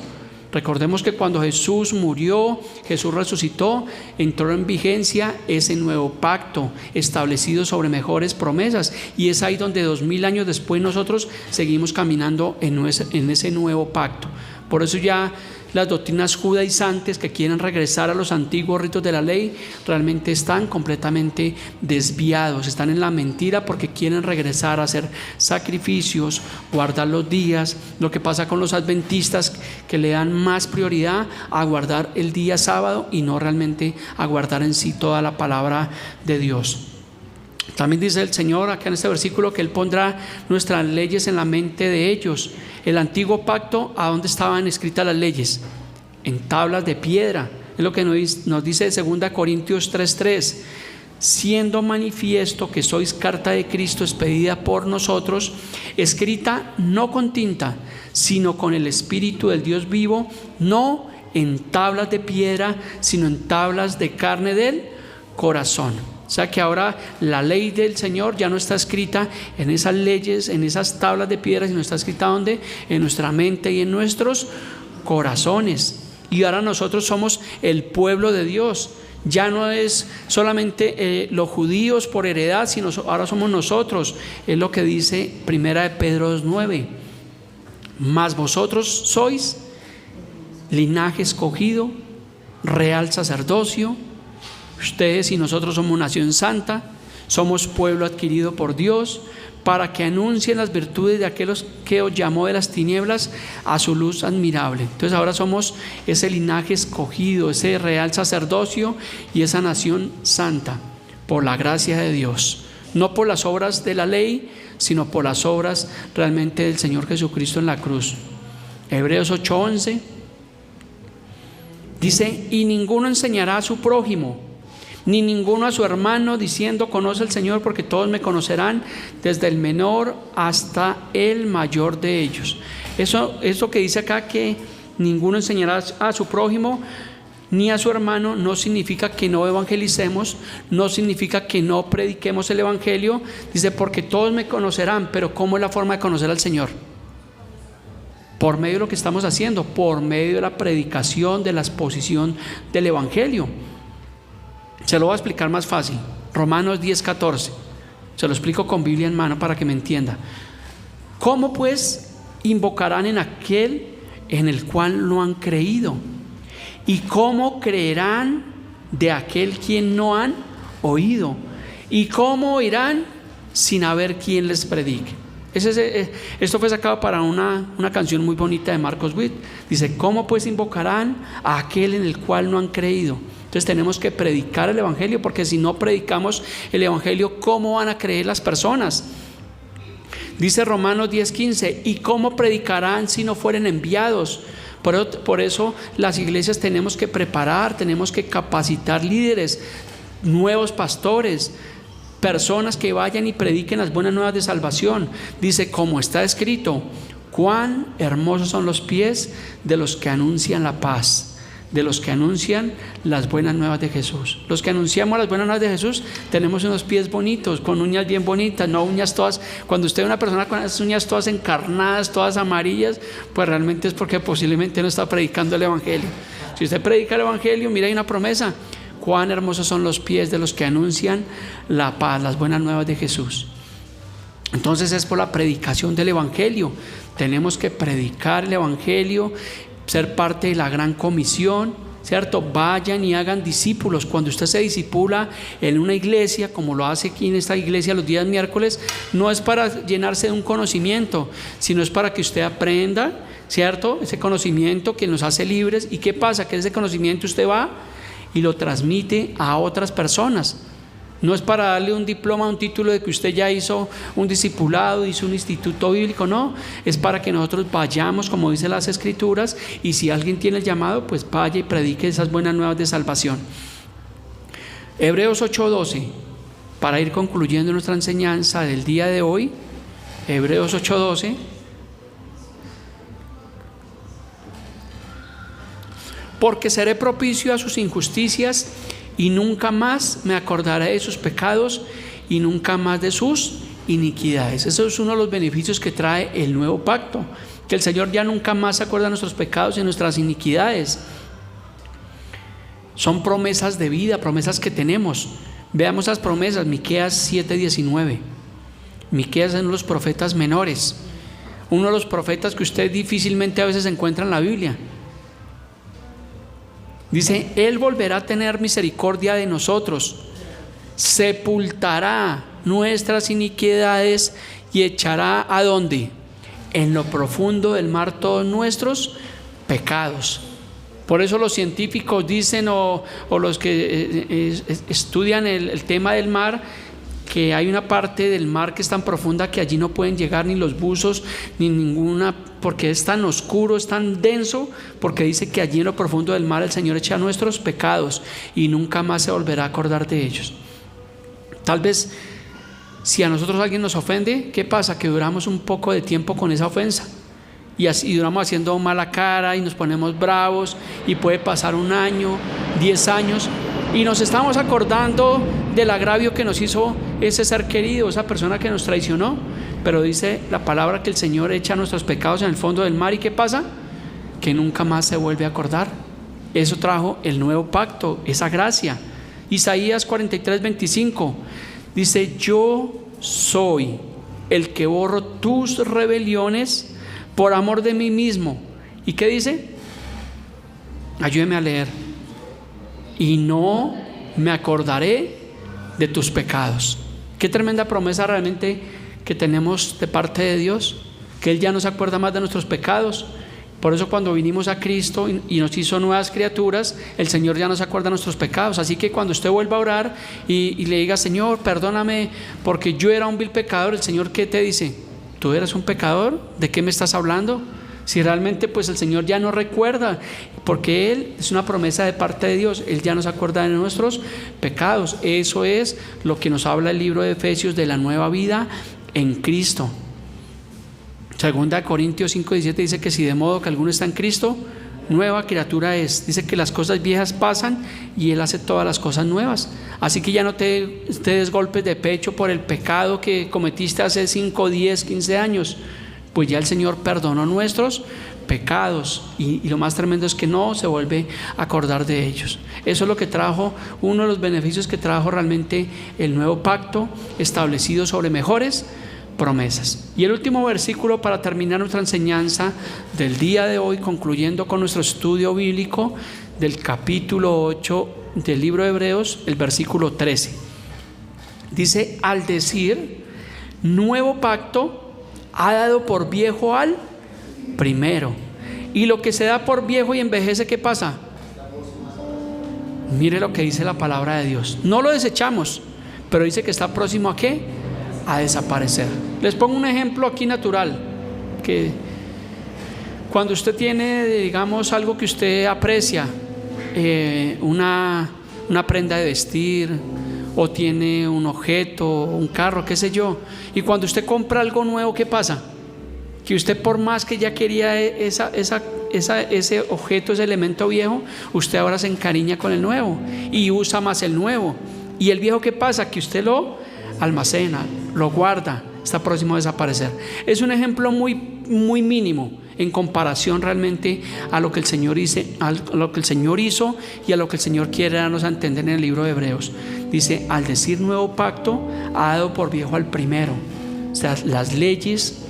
Recordemos que cuando Jesús murió, Jesús resucitó, entró en vigencia ese nuevo pacto establecido sobre mejores promesas, y es ahí donde 2000 años después nosotros seguimos caminando en ese nuevo pacto. Por eso ya las doctrinas judaizantes que quieren regresar a los antiguos ritos de la ley realmente están completamente desviados, están en la mentira, porque quieren regresar a hacer sacrificios, guardar los días. Lo que pasa con los adventistas, que le dan más prioridad a guardar el día sábado y no realmente a guardar en sí toda la palabra de Dios. También dice el Señor acá en este versículo que Él pondrá nuestras leyes en la mente de ellos. El antiguo pacto, ¿a dónde estaban escritas las leyes? En tablas de piedra. Es lo que nos dice 2 Corintios 3:3. Siendo manifiesto que sois carta de Cristo expedida por nosotros, escrita no con tinta, sino con el Espíritu del Dios vivo, no en tablas de piedra, sino en tablas de carne del corazón. O sea que ahora la ley del Señor ya no está escrita en esas leyes, en esas tablas de piedra, sino está escrita ¿dónde? En nuestra mente y en nuestros corazones. Y ahora nosotros somos el pueblo de Dios. Ya no es solamente los judíos por heredad, sino ahora somos nosotros. Es lo que dice 1 Pedro 2:9. Mas vosotros sois linaje escogido, real sacerdocio. Ustedes y nosotros somos nación santa, somos pueblo adquirido por Dios, para que anuncien las virtudes de aquellos que os llamó de las tinieblas a su luz admirable. Entonces ahora somos ese linaje escogido, ese real sacerdocio y esa nación santa, por la gracia de Dios, no por las obras de la ley, sino por las obras realmente del Señor Jesucristo en la cruz. Hebreos 8:11 Dice, y ninguno enseñará a su prójimo, ni ninguno a su hermano, diciendo, conoce al Señor, porque todos me conocerán, desde el menor hasta el mayor de ellos. Eso que dice acá, que ninguno enseñará a su prójimo ni a su hermano, no significa que no evangelicemos, no significa que no prediquemos el evangelio. Dice, porque todos me conocerán. Pero ¿cómo es la forma de conocer al Señor? Por medio de lo que estamos haciendo, por medio de la predicación, de la exposición del evangelio. Se lo voy a explicar más fácil. Romanos 10:14. Se lo explico con Biblia en mano para que me entienda. ¿Cómo pues invocarán en aquel en el cual no han creído? ¿Y cómo creerán de aquel quien no han oído? ¿Y cómo oirán sin haber quien les predique? Esto fue sacado para una canción muy bonita de Marcos Witt. Dice, ¿cómo pues invocarán a aquel en el cual no han creído? Entonces tenemos que predicar el evangelio, porque si no predicamos el evangelio, ¿cómo van a creer las personas? Dice Romanos 10:15, ¿y cómo predicarán si no fueren enviados? Por eso las iglesias tenemos que preparar, tenemos que capacitar líderes, nuevos pastores, personas que vayan y prediquen las buenas nuevas de salvación. Dice, como está escrito, cuán hermosos son los pies de los que anuncian la paz, de los que anuncian las buenas nuevas de Jesús. Los que anunciamos las buenas nuevas de Jesús tenemos unos pies bonitos, con uñas bien bonitas, no uñas todas. Cuando usted ve una persona con las uñas todas encarnadas, todas amarillas, pues realmente es porque posiblemente no está predicando el evangelio. Si usted predica el evangelio, mira, hay una promesa: cuán hermosos son los pies de los que anuncian la paz, las buenas nuevas de Jesús. Entonces es por la predicación del evangelio. Tenemos que predicar el evangelio, ser parte de la gran comisión, ¿cierto? Vayan y hagan discípulos. Cuando usted se discipula en una iglesia, como lo hace aquí en esta iglesia los días miércoles, no es para llenarse de un conocimiento, sino es para que usted aprenda, ¿cierto? Ese conocimiento que nos hace libres. ¿Y qué pasa? Que ese conocimiento usted va y lo transmite a otras personas. No es para darle un diploma, un título de que usted ya hizo un discipulado, hizo un instituto bíblico, no. Es para que nosotros vayamos, como dicen las Escrituras, y si alguien tiene el llamado, pues vaya y predique esas buenas nuevas de salvación. Hebreos 8:12, para ir concluyendo nuestra enseñanza del día de hoy. Hebreos 8:12. Porque seré propicio a sus injusticias y nunca más me acordaré de sus pecados y nunca más de sus iniquidades. Eso es uno de los beneficios que trae el nuevo pacto, que el Señor ya nunca más se acuerda de nuestros pecados y nuestras iniquidades. Son promesas de vida, promesas que tenemos. Veamos las promesas. Miqueas 7:19. Miqueas es uno de los profetas menores, uno de los profetas que usted difícilmente a veces encuentra en la Biblia. Dice, Él volverá a tener misericordia de nosotros, sepultará nuestras iniquidades y echará ¿a dónde? En lo profundo del mar todos nuestros pecados. Por eso los científicos dicen, o los que estudian el tema del mar, que hay una parte del mar que es tan profunda que allí no pueden llegar ni los buzos ni ninguna, porque es tan oscuro, es tan denso, porque dice que allí en lo profundo del mar el Señor echa nuestros pecados y nunca más se volverá a acordar de ellos. Tal vez si a nosotros alguien nos ofende, ¿qué pasa? Que duramos un poco de tiempo con esa ofensa y así duramos haciendo mala cara y nos ponemos bravos, y puede pasar 1 año, 10 años y nos estamos acordando del agravio que nos hizo ese ser querido, esa persona que nos traicionó. Pero dice la palabra que el Señor echa nuestros pecados en el fondo del mar. ¿Y qué pasa? Que nunca más se vuelve a acordar. Eso trajo el nuevo pacto, esa gracia. Isaías 43:25 dice, yo soy el que borro tus rebeliones por amor de mí mismo. ¿Y qué dice? Ayúdeme a leer. Y no me acordaré de tus pecados. Qué tremenda promesa realmente que tenemos de parte de Dios, que Él ya no se acuerda más de nuestros pecados. Por eso cuando vinimos a Cristo y nos hizo nuevas criaturas, el Señor ya no se acuerda de nuestros pecados. Así que cuando usted vuelva a orar y le diga, Señor, perdóname porque yo era un vil pecador, el Señor, ¿qué te dice? ¿Tú eras un pecador? ¿De qué me estás hablando? Si realmente pues el Señor ya no recuerda, porque Él es una promesa de parte de Dios, Él ya nos acuerda de nuestros pecados. Eso es lo que nos habla el libro de Efesios de la nueva vida en Cristo. Segunda de Corintios 5:17 dice que si de modo que alguno está en Cristo, nueva criatura es. Dice que las cosas viejas pasan y Él hace todas las cosas nuevas. Así que ya no te des golpes de pecho por el pecado que cometiste hace 5, 10, 15 años. Pues ya el Señor perdonó nuestros pecados y lo más tremendo es que no se vuelve a acordar de ellos. Eso es lo que trajo, uno de los beneficios que trajo realmente el nuevo pacto establecido sobre mejores promesas. Y el último versículo para terminar nuestra enseñanza del día de hoy, concluyendo con nuestro estudio bíblico del capítulo 8 del libro de Hebreos, el versículo 13. Dice: al decir nuevo pacto, ha dado por viejo al primero. Y lo que se da por viejo y envejece, ¿qué pasa? Mire lo que dice la palabra de Dios. No lo desechamos, pero dice que está próximo ¿a qué? A desaparecer. Les pongo un ejemplo aquí natural, que cuando usted tiene, digamos, algo que usted aprecia, una prenda de vestir, o tiene un objeto, un carro, qué sé yo, y cuando usted compra algo nuevo, ¿qué pasa? Que usted, por más que ya quería ese objeto, ese elemento viejo, usted ahora se encariña con el nuevo y usa más el nuevo. Y el viejo, ¿qué pasa? Que usted lo almacena, lo guarda, está próximo a desaparecer. Es un ejemplo muy, muy mínimo en comparación realmente a lo que el Señor dice, a lo que el Señor hizo y a lo que el Señor quiere darnos a entender en el libro de Hebreos. Dice: al decir nuevo pacto, ha dado por viejo al primero. O sea, las leyes,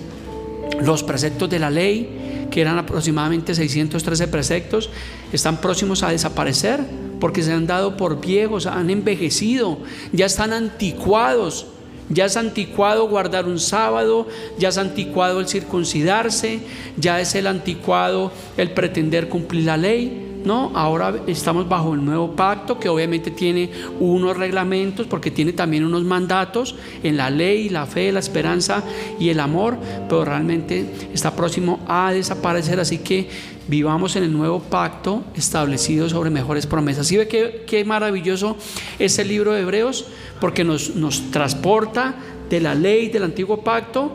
los preceptos de la ley, que eran aproximadamente 613 preceptos, están próximos a desaparecer porque se han dado por viejos, han envejecido, ya están anticuados. Ya es anticuado guardar un sábado, ya es anticuado el circuncidarse, ya es el anticuado el pretender cumplir la ley. No, ahora estamos bajo el nuevo pacto, que obviamente tiene unos reglamentos, porque tiene también unos mandatos en la ley, la fe, la esperanza y el amor, pero realmente está próximo a desaparecer. Así que vivamos en el nuevo pacto establecido sobre mejores promesas. ¿Sí ve qué maravilloso es el libro de Hebreos? Porque nos transporta de la ley del antiguo pacto.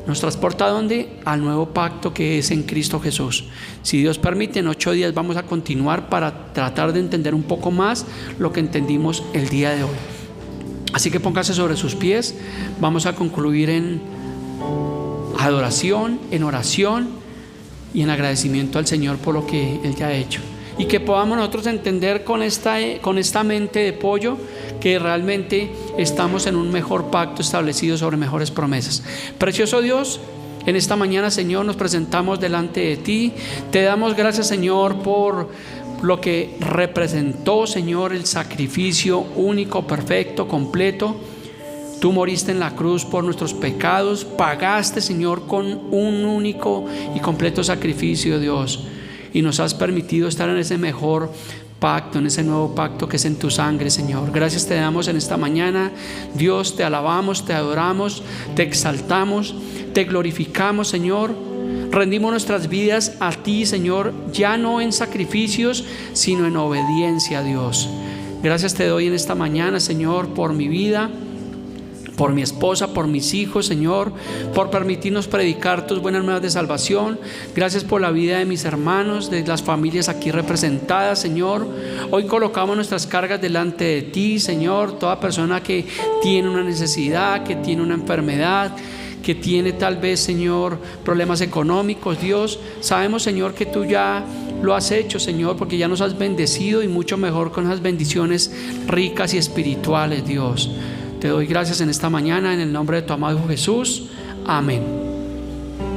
¿Nos transporta a dónde? Al nuevo pacto que es en Cristo Jesús. Si Dios permite, en 8 días vamos a continuar para tratar de entender un poco más lo que entendimos el día de hoy. Así que póngase sobre sus pies. Vamos a concluir en adoración, en oración y en agradecimiento al Señor por lo que Él ya ha hecho. Y que podamos nosotros entender con esta mente de pollo que realmente estamos en un mejor pacto establecido sobre mejores promesas. Precioso Dios, en esta mañana, Señor, nos presentamos delante de ti. Te damos gracias, Señor, por lo que representó, Señor, el sacrificio único, perfecto, completo. Tú moriste en la cruz por nuestros pecados, pagaste, Señor, con un único y completo sacrificio, Dios, y nos has permitido estar en ese mejor pacto, en ese nuevo pacto que es en tu sangre, Señor. Gracias te damos en esta mañana, Dios. Te alabamos, te adoramos, te exaltamos, te glorificamos, Señor. Rendimos nuestras vidas a ti, Señor, ya no en sacrificios, sino en obediencia, Dios. Gracias te doy en esta mañana, Señor, por mi vida, por mi esposa, por mis hijos, Señor, por permitirnos predicar tus buenas nuevas de salvación. Gracias por la vida de mis hermanos, de las familias aquí representadas, Señor. Hoy colocamos nuestras cargas delante de ti, Señor. Toda persona que tiene una necesidad, que tiene una enfermedad, que tiene tal vez, Señor, problemas económicos, Dios, sabemos, Señor, que tú ya lo has hecho, Señor, porque ya nos has bendecido y mucho mejor con esas bendiciones ricas y espirituales, Dios. Te doy gracias en esta mañana, en el nombre de tu amado Jesús. Amén.